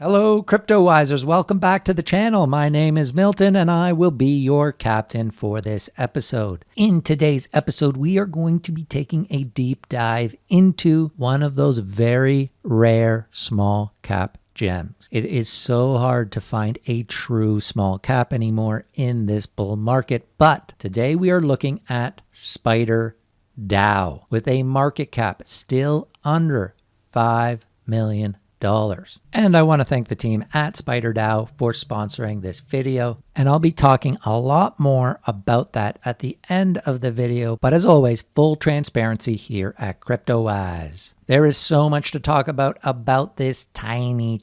Hello, Cryptowisers. Welcome back to the channel. My name is Milton, and I will be your captain for this episode. In today's episode, we are going to be taking a deep dive into one of those very rare small cap gems. It is so hard to find a true small cap anymore in this bull market, but today we are looking at SpiderDao with a market cap still under $5 million. And I want to thank the team at SpiderDao for sponsoring this video. And I'll be talking a lot more about that at the end of the video. But as always, full transparency here at Cryptowise. There is so much to talk about this tiny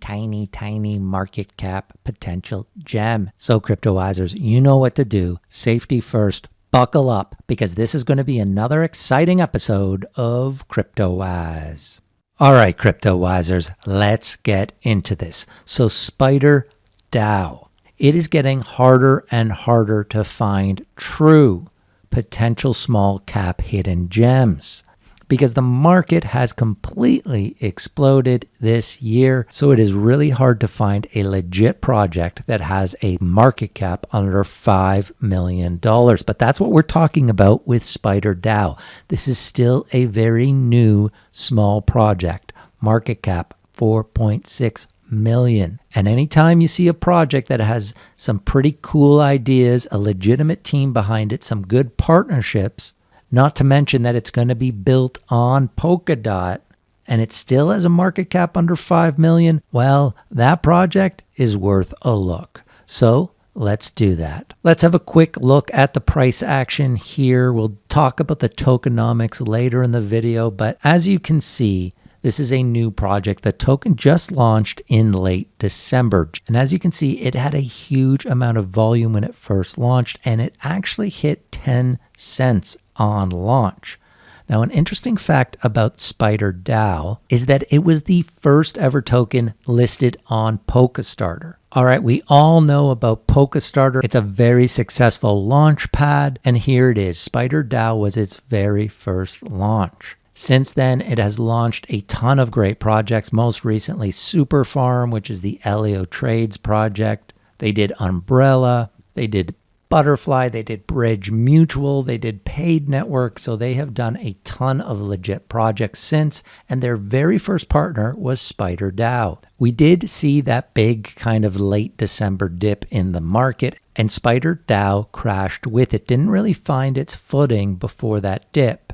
market cap potential gem. So Cryptowisers, you know what to do. Safety first. Buckle up, because this is going to be another exciting episode of Cryptowise. All right, Cryptowisers, let's get into this. So SpiderDao, it is getting harder and harder to find true potential small cap hidden gems because the market has completely exploded this year. So it is really hard to find a legit project that has a market cap under $5 million. But that's what we're talking about with SpiderDao. This is still a very new small project. Market cap $4.6 million. And anytime you see a project that has some pretty cool ideas, a legitimate team behind it, some good partnerships, not to mention that it's going to be built on Polkadot, and it still has a market cap under $5 million, well, that project is worth a look. So let's do that. Let's have a quick look at the price action here. We'll talk about the tokenomics later in the video, but as you can see, this is a new project. The token just launched in late December. And as you can see, it had a huge amount of volume when it first launched, and it actually hit 10 cents on launch. Now, an interesting fact about SpiderDao is that it was the first ever token listed on Polkadot. All right, we all know about Polkadot. It's a very successful launch pad, and here it is. SpiderDao was its very first launch. Since then, it has launched a ton of great projects, most recently Super Farm, which is the Elio Trades project. They did Umbrella, they did Butterfly, they did Bridge Mutual, they did Paid Network. So they have done a ton of legit projects since, and their very first partner was SpiderDao. We did see that big kind of late December dip in the market, and SpiderDao crashed with it. Didn't really find its footing before that dip.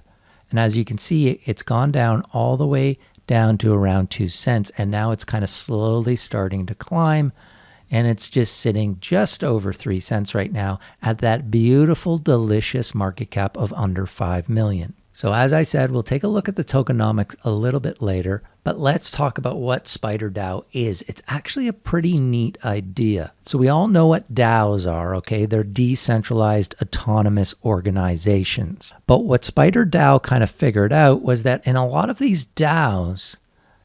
And as you can see, it's gone down all the way down to around 2 cents, and now it's kind of slowly starting to climb. And it's just sitting just over 3 cents right now at that beautiful, delicious market cap of under 5 million. So as I said, we'll take a look at the tokenomics a little bit later, but let's talk about what SpiderDao is. It's actually a pretty neat idea. So we all know what DAOs are, okay? They're decentralized autonomous organizations. But what SpiderDao kind of figured out was that in a lot of these DAOs,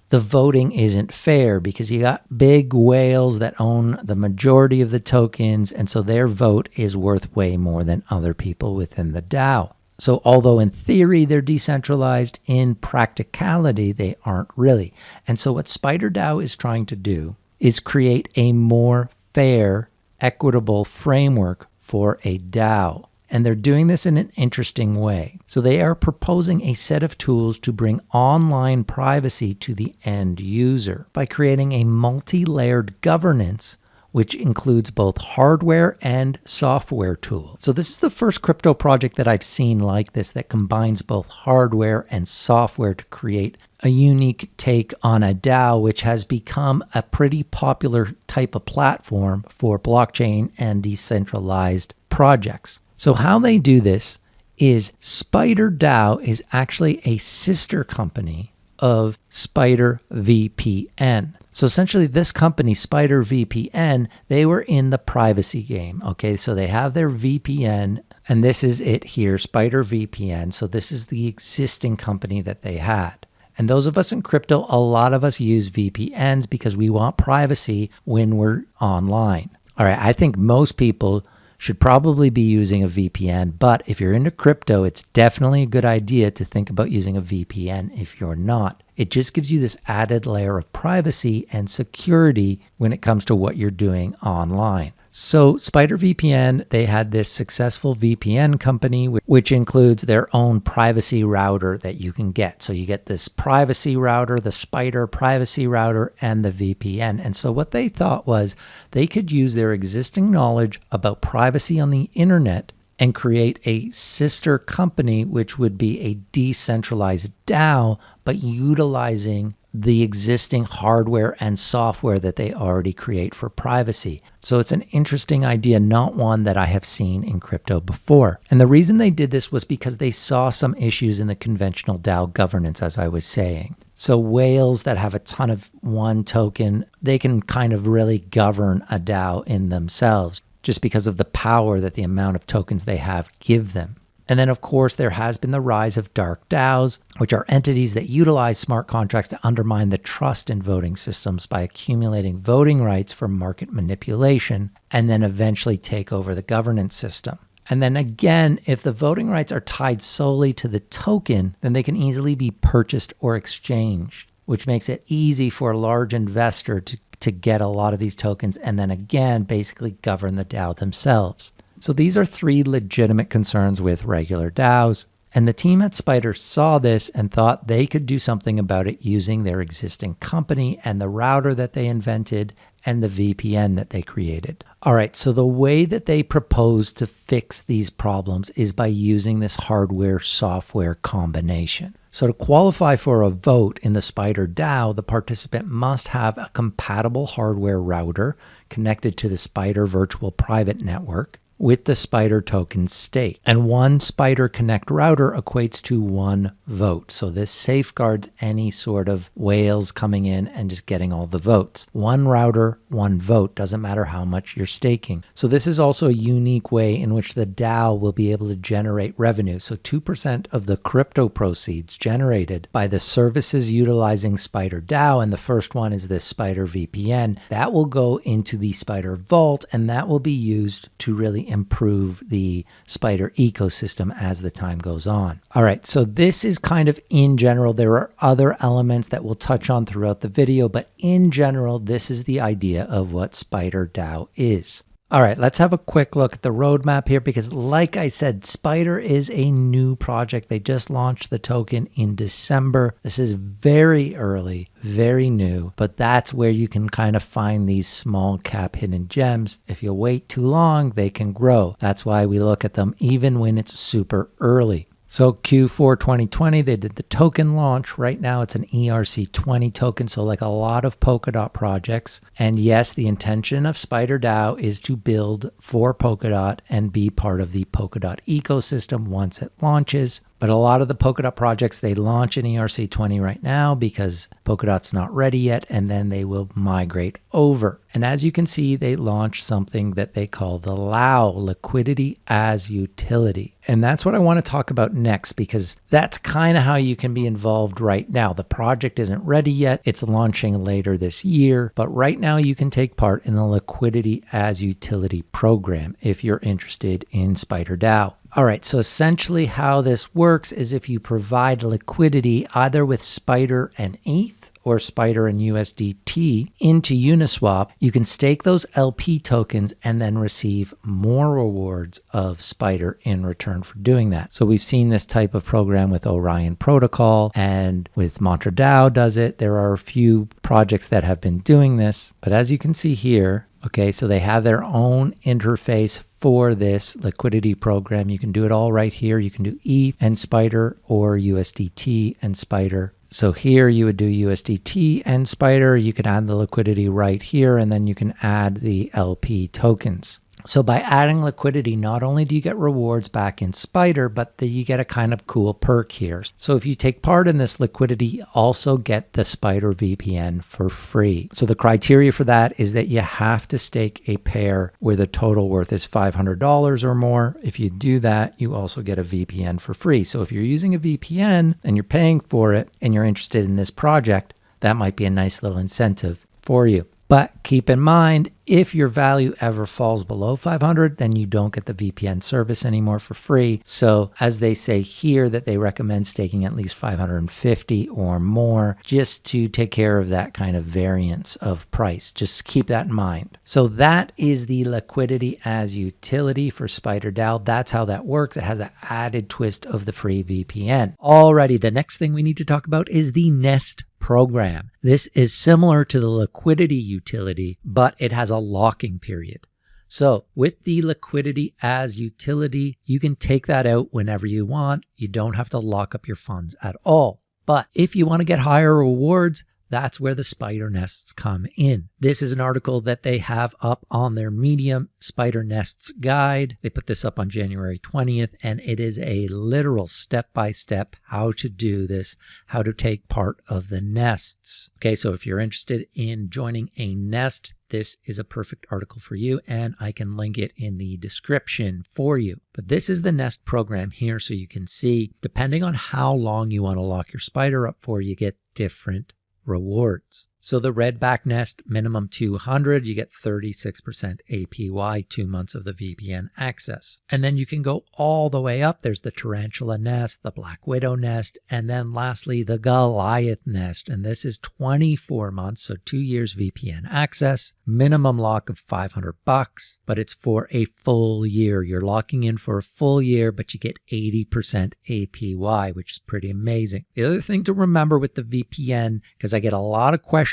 the voting isn't fair because you got big whales that own the majority of the tokens, and so their vote is worth way more than other people within the DAO. So although in theory they're decentralized, in practicality they aren't really. And so what SpiderDao is trying to do is create a more fair, equitable framework for a DAO. And they're doing this in an interesting way. So they are proposing a set of tools to bring online privacy to the end user by creating a multi-layered governance which includes both hardware and software tools. So this is the first crypto project that I've seen like this that combines both hardware and software to create a unique take on a DAO, which has become a pretty popular type of platform for blockchain and decentralized projects. So how they do this is SpiderDao is actually a sister company of SpiderVPN. So essentially this company, SpiderVPN, they were in the privacy game. Okay, so they have their VPN, and this is it here, SpiderVPN. So this is the existing company that they had. And those of us in crypto, a lot of us use VPNs because we want privacy when we're online. All right, I think most people should probably be using a VPN. But if you're into crypto, it's definitely a good idea to think about using a VPN if you're not. It just gives you this added layer of privacy and security when it comes to what you're doing online. So SpiderVPN, they had this successful VPN company, which includes their own privacy router that you can get. So you get this privacy router, the Spider privacy router, and the VPN. And so what they thought was they could use their existing knowledge about privacy on the internet and create a sister company, which would be a decentralized DAO, but utilizing the existing hardware and software that they already create for privacy. So it's an interesting idea, not one that I have seen in crypto before. And the reason they did this was because they saw some issues in the conventional DAO governance, as I was saying. So whales that have a ton of one token, they can kind of really govern a DAO in themselves, just because of the power that the amount of tokens they have give them. And then, of course, there has been the rise of dark DAOs, which are entities that utilize smart contracts to undermine the trust in voting systems by accumulating voting rights for market manipulation and then eventually take over the governance system. And then again, if the voting rights are tied solely to the token, then they can easily be purchased or exchanged, which makes it easy for a large investor to get a lot of these tokens and then again basically govern the DAO themselves. So these are three legitimate concerns with regular DAOs, and the team at Spider saw this and thought they could do something about it using their existing company and the router that they invented and the VPN that they created. All right, so the way that they propose to fix these problems is by using this hardware-software combination. So to qualify for a vote in the Spider DAO, the participant must have a compatible hardware router connected to the Spider Virtual Private Network with the Spider token stake. And one Spider Connect router equates to one vote. So this safeguards any sort of whales coming in and just getting all the votes. One router, one vote, doesn't matter how much you're staking. So this is also a unique way in which the DAO will be able to generate revenue. So 2% of the crypto proceeds generated by the services utilizing Spider DAO, and the first one is this Spider VPN, that will go into the Spider Vault, and that will be used to really improve the Spider ecosystem as the time goes on. All right, so this is kind of in general. There are other elements that we'll touch on throughout the video, but in general, this is the idea of what SpiderDao is. All right, let's have a quick look at the roadmap here because like I said, Spider is a new project. They just launched the token in December. This is very early, very new, but that's where you can kind of find these small cap hidden gems. If you wait too long, they can grow. That's why we look at them even when it's super early. So Q4 2020, they did the token launch. Right now it's an ERC-20 token, so like a lot of Polkadot projects. And yes, the intention of SpiderDao is to build for Polkadot and be part of the Polkadot ecosystem once it launches. But a lot of the Polkadot projects, they launch in ERC-20 right now because Polkadot's not ready yet, and then they will migrate over. And as you can see, they launched something that they call the LAO, Liquidity as Utility. And that's what I want to talk about next because that's kind of how you can be involved right now. The project isn't ready yet. It's launching later this year. But right now you can take part in the Liquidity as Utility program if you're interested in SpiderDao. All right, so essentially how this works is if you provide liquidity either with Spider and ETH or Spider and USDT into Uniswap, you can stake those LP tokens and then receive more rewards of Spider in return for doing that. So we've seen this type of program with Orion Protocol and with MantraDAO does it. There are a few projects that have been doing this, but as you can see here, okay, so they have their own interface for this liquidity program. You can do it all right here. You can do ETH and Spider or USDT and Spider. So here you would do USDT and Spider. You can add the liquidity right here, and then you can add the LP tokens. So by adding liquidity, not only do you get rewards back in Spider, but you get a kind of cool perk here. So if you take part in this liquidity, you also get the Spider VPN for free. So the criteria for that is that you have to stake a pair where the total worth is $500 or more. If you do that, you also get a VPN for free. So if you're using a VPN and you're paying for it and you're interested in this project, that might be a nice little incentive for you. But keep in mind, if your value ever falls below 500, then you don't get the VPN service anymore for free. So as they say here, that they recommend staking at least 550 or more just to take care of that kind of variance of price. Just keep that in mind. So that is the liquidity as utility for SpiderDao. That's how that works. It has an added twist of the free VPN. Alrighty, the next thing we need to talk about is the Nest program. This is similar to the liquidity utility, but it has a locking period. So with the liquidity as utility, you can take that out whenever you want. You don't have to lock up your funds at all. But if you want to get higher rewards, that's where the spider nests come in. This is an article that they have up on their Medium, Spider Nests Guide. They put this up on January 20th, and it is a literal step-by-step how to do this, how to take part of the nests. Okay, so if you're interested in joining a nest, this is a perfect article for you, and I can link it in the description for you. But this is the nest program here, so you can see, depending on how long you want to lock your spider up for, you get different rewards. So the redback nest, minimum 200, you get 36% APY, 2 months of the VPN access. And then you can go all the way up. There's the tarantula nest, the black widow nest, and then lastly, the Goliath nest. And this is 24 months, so 2 years VPN access, minimum lock of $500, but it's for a full year. You're locking in for a full year, but you get 80% APY, which is pretty amazing. The other thing to remember with the VPN, because I get a lot of questions,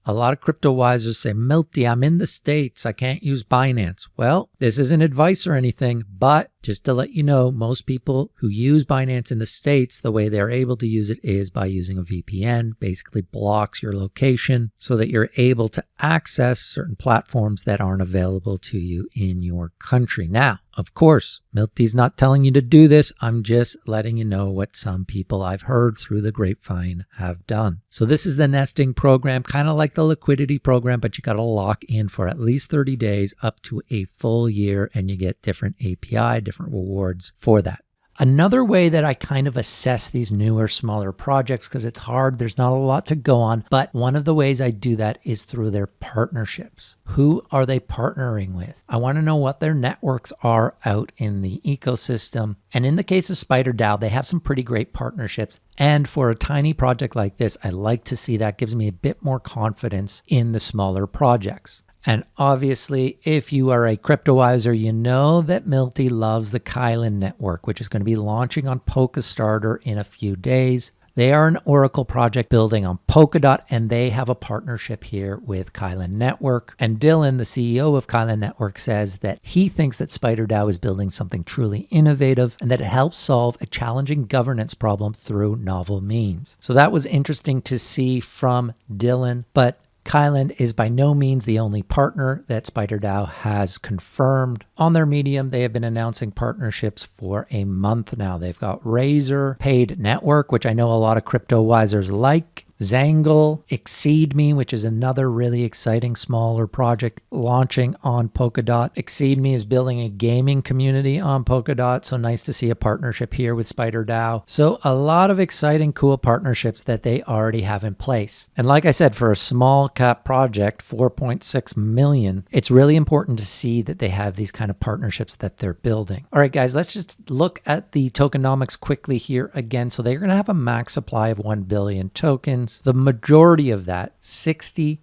a lot of Cryptowisers say, Milty, I'm in the States, I can't use Binance. Well, this isn't advice or anything, but just to let you know, most people who use Binance in the States, the way they're able to use it is by using a VPN, basically blocks your location so that you're able to access certain platforms that aren't available to you in your country. Now, of course, Milty's not telling you to do this. I'm just letting you know what some people I've heard through the grapevine have done. So this is the nesting program, kind of like the liquidity program, but you got to lock in for at least 30 days up to a full year, and you get different API, different rewards for that. Another way that I kind of assess these newer, smaller projects, because it's hard, there's not a lot to go on, but one of the ways I do that is through their partnerships. Who are they partnering with? I want to know what their networks are out in the ecosystem. And in the case of SpiderDao, they have some pretty great partnerships. And for a tiny project like this, I like to see that. Gives me a bit more confidence in the smaller projects. And obviously, if you are a Cryptowiser, you know that Milty loves the Kylan network, which is going to be launching on Polkastarter in a few days. They are an Oracle project building on Polkadot, and they have a partnership here with Kylan Network. And Dylan, the CEO of Kylan Network, says that he thinks that SpiderDao is building something truly innovative and that it helps solve a challenging governance problem through novel means. So that was interesting to see from Dylan, but Kylan is by no means the only partner that SpiderDao has confirmed. On their Medium, they have been announcing partnerships for a month now. They've got Razor, Paid Network, which I know a lot of Cryptowisers like, Zangle, Exceed Me, which is another really exciting smaller project launching on Polkadot. Exceed Me is building a gaming community on Polkadot, so nice to see a partnership here with SpiderDao. So a lot of exciting, cool partnerships that they already have in place. And like I said, for a small cap project, 4.6 million, it's really important to see that they have these kind of partnerships that they're building. All right, guys, let's just look at the tokenomics quickly here again. So they're going to have a max supply of 1 billion tokens. The majority of that, 60%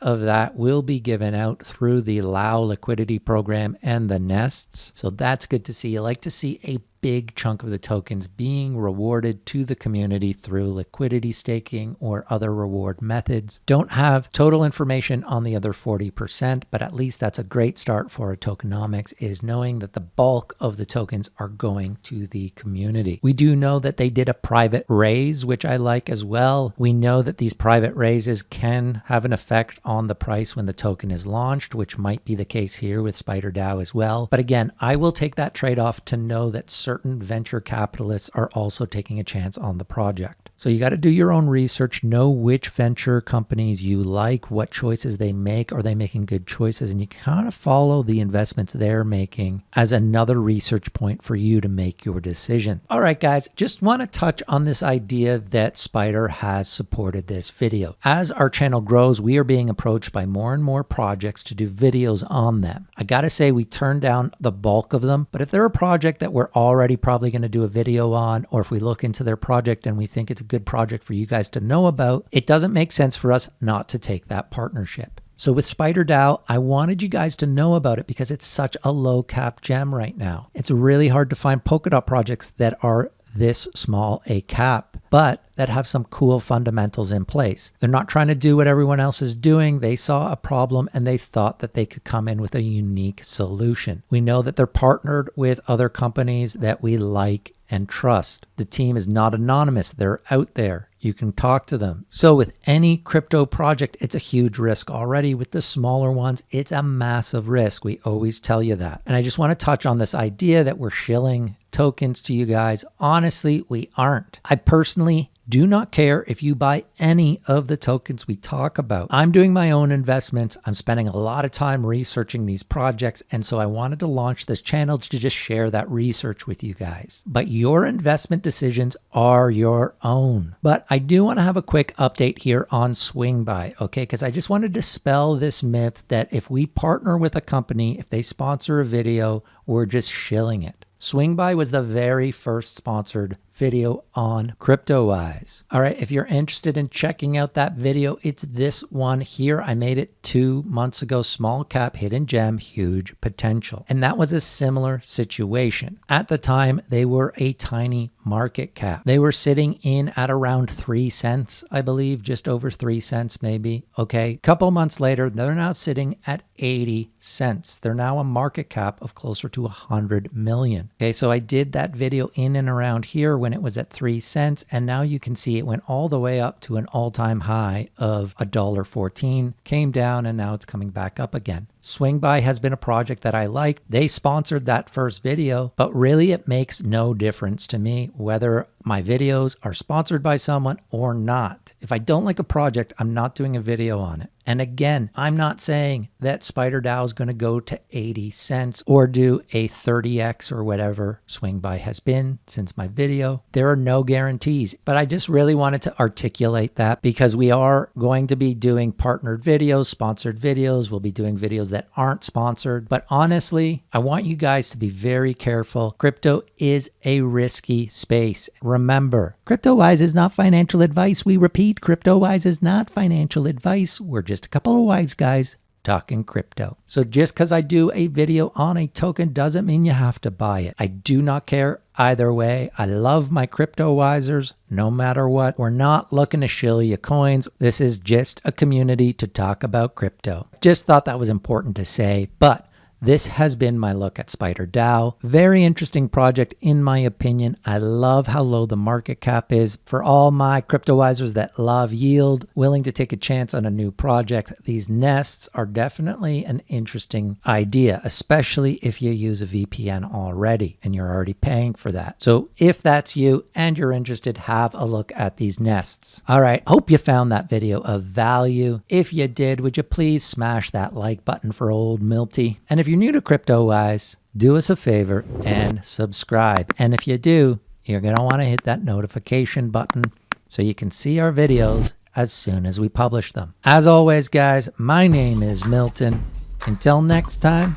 of that, will be given out through the LAO liquidity program and the nests. So that's good to see. You like to see a big chunk of the tokens being rewarded to the community through liquidity staking or other reward methods. Don't have total information on the other 40%, but at least that's a great start for a tokenomics, is knowing that the bulk of the tokens are going to the community. We do know that they did a private raise, which I like as well. We know that these private raises can have an effect on the price when the token is launched, which might be the case here with SpiderDao as well. But again, I will take that trade-off to know that certain venture capitalists are also taking a chance on the project. So you got to do your own research, know which venture companies you like, what choices they make. Are they making good choices? And you kind of follow the investments they're making as another research point for you to make your decision. All right, guys, just want to touch on this idea that Spider has supported this video. As our channel grows, we are being approached by more and more projects to do videos on them. I got to say, we turn down the bulk of them, but if they're a project that we're already probably going to do a video on, or if we look into their project and we think it's a good project for you guys to know about, it doesn't make sense for us not to take that partnership. So with SpiderDao, I wanted you guys to know about it because it's such a low cap gem right now. It's really hard to find Polkadot projects that are this small a cap, but that have some cool fundamentals in place. They're not trying to do what everyone else is doing. They saw a problem and they thought that they could come in with a unique solution. We know that they're partnered with other companies that we like and trust. The team is not anonymous. They're out there. You can talk to them. So with any crypto project, it's a huge risk already. With the smaller ones, it's a massive risk. We always tell you that. And I just want to touch on this idea that we're shilling tokens to you guys. Honestly, we aren't. I personally do not care if you buy any of the tokens we talk about. I'm doing my own investments. I'm spending a lot of time researching these projects. And so I wanted to launch this channel to just share that research with you guys. But your investment decisions are your own. But I do want to have a quick update here on Swing Buy, okay? Because I just want to dispel this myth that if we partner with a company, if they sponsor a video, we're just shilling it. Swing Buy was the very first sponsored video on Cryptowise. All right, if you're interested in checking out that video, it's this one here. I made it 2 months ago, small cap, hidden gem, huge potential. And that was a similar situation. At the time, they were a tiny market cap. They were sitting in at around 3 cents, I believe, just over 3 cents maybe. Okay, a couple months later, they're now sitting at 80 cents. They're now a market cap of closer to 100 million. Okay, so I did that video in and around here when it was at 3 cents, and now you can see it went all the way up to an all-time high of $1.14, came down, and now it's coming back up again. Swing Buy has been a project that I like. They sponsored that first video, but really it makes no difference to me whether my videos are sponsored by someone or not. If I don't like a project, I'm not doing a video on it. And again, I'm not saying that SpiderDao is going to go to 80 cents or do a 30x or whatever Swing Buy has been since my video. There are no guarantees, but I just really wanted to articulate that because we are going to be doing partnered videos, sponsored videos. We'll be doing videos that aren't sponsored. But honestly, I want you guys to be very careful. Crypto is a risky space. Remember, Cryptowise is not financial advice. We repeat, Cryptowise is not financial advice. We're just a couple of wise guys talking crypto. So just because I do a video on a token doesn't mean you have to buy it. I do not care either way. I love my Cryptowisers no matter what. We're not looking to shill you coins. This is just a community to talk about crypto. Just thought that was important to say, but this has been my look at SpiderDao. Very interesting project in my opinion. I love how low the market cap is. For all my Cryptowisers that love yield, willing to take a chance on a new project, these nests are definitely an interesting idea, especially if you use a VPN already and you're already paying for that. So if that's you and you're interested, have a look at these nests. All right, hope you found that video of value. If you did, would you please smash that like button for old Milty? And if you're new to Cryptowise, do us a favor and subscribe. And if you do, you're going to want to hit that notification button so you can see our videos as soon as we publish them. As always, guys, my name is Milton. Until next time,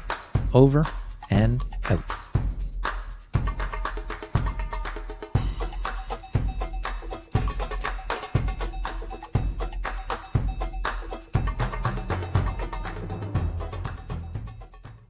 over and out.